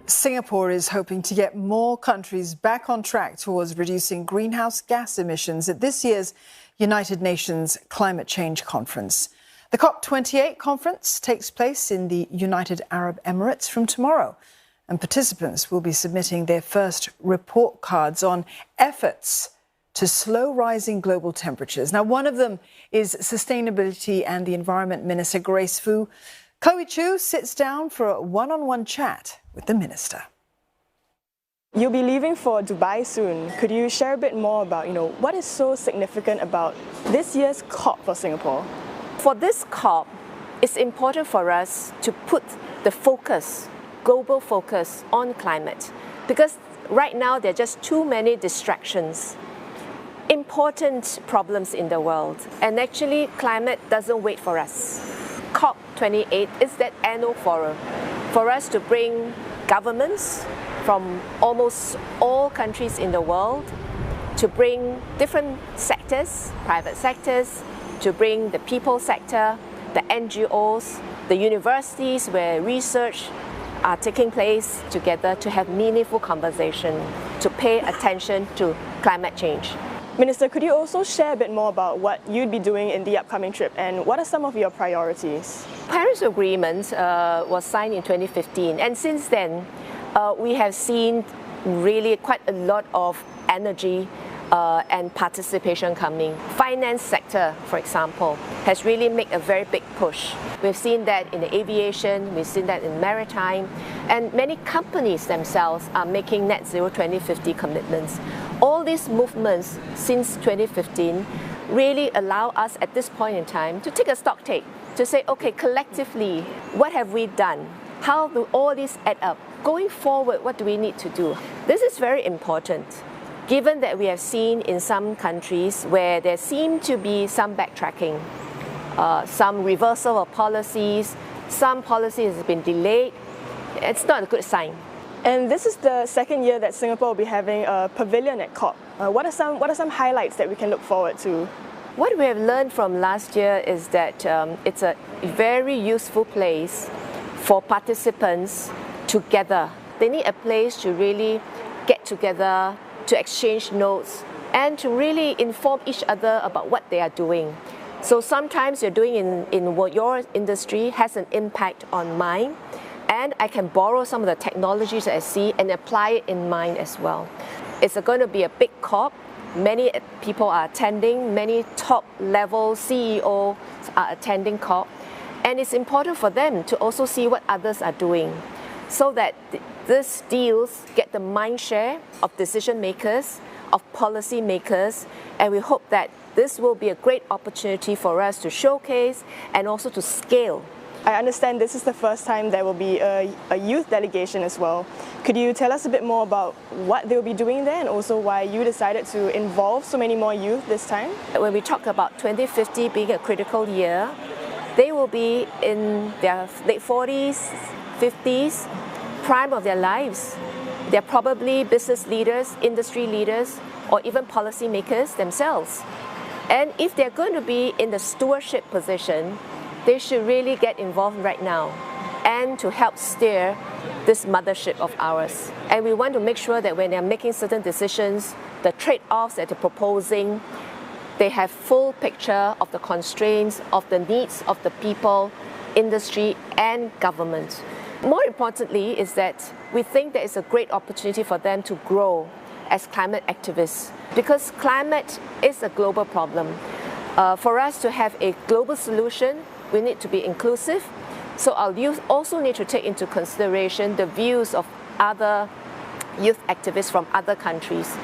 Singapore is hoping to get more countries back on track towards reducing greenhouse gas emissions at this year's United Nations Climate Change Conference. The COP28 conference takes place in the United Arab Emirates from tomorrow, and participants will be submitting their first report cards on efforts to slow rising global temperatures. Now, one of them is Sustainability and the Environment Minister Grace Fu. Choo sits down for a one-on-one chat with the minister. You'll be leaving for Dubai soon. Could you share a bit more about, what is so significant about this year's COP for Singapore? For this COP, it's important for us to put the focus, global focus, on climate, because right now there are just too many distractions, important problems in the world, and actually climate doesn't wait for us. COP28 is that annual forum for us to bring governments from almost all countries in the world, to bring different sectors, private sectors, to bring the people sector, the NGOs, the universities where research are taking place together to have meaningful conversation, to pay attention to climate change. Minister, could you also share a bit more about what you'd be doing in the upcoming trip and what are some of your priorities? Paris Agreement was signed in 2015, and since then we have seen really quite a lot of energy and participation coming. Finance sector, for example, has really made a very big push. We've seen that in the aviation, we've seen that in maritime, and many companies themselves are making net zero 2050 commitments. All these movements since 2015 really allow us at this point in time to take a stock take, to say, okay, collectively, what have we done? How do all these add up? Going forward, what do we need to do? This is very important, given that we have seen in some countries where there seem to be some backtracking, some reversal of policies, some policies have been delayed. It's not a good sign. And this is the second year that Singapore will be having a pavilion at COP. What are some highlights that we can look forward to? What we have learned from last year is that it's a very useful place for participants together. They need a place to really get together, to exchange notes, and to really inform each other about what they are doing. So sometimes you're doing in what your industry has an impact on mine, and I can borrow some of the technologies that I see and apply it in mine as well. It's going to be a big COP. Many people are attending, many top-level CEOs are attending COP, and it's important for them to also see what others are doing, so that these deals get the mind share of decision makers, of policy makers, and we hope that this will be a great opportunity for us to showcase and also to scale. I understand this is the first time there will be a youth delegation as well. Could you tell us a bit more about what they'll be doing there and also why you decided to involve so many more youth this time? When we talk about 2050 being a critical year, they will be in their late 40s, 50s, prime of their lives. They're probably business leaders, industry leaders, or even policy makers themselves. And if they're going to be in the stewardship position, they should really get involved right now and to help steer this mothership of ours. And we want to make sure that when they're making certain decisions, the trade-offs that they're proposing, they have full picture of the constraints, of the needs of the people, industry and government. More importantly is that we think that it's a great opportunity for them to grow as climate activists, because climate is a global problem. For us to have a global solution, we need to be inclusive. So our youth also need to take into consideration the views of other youth activists from other countries.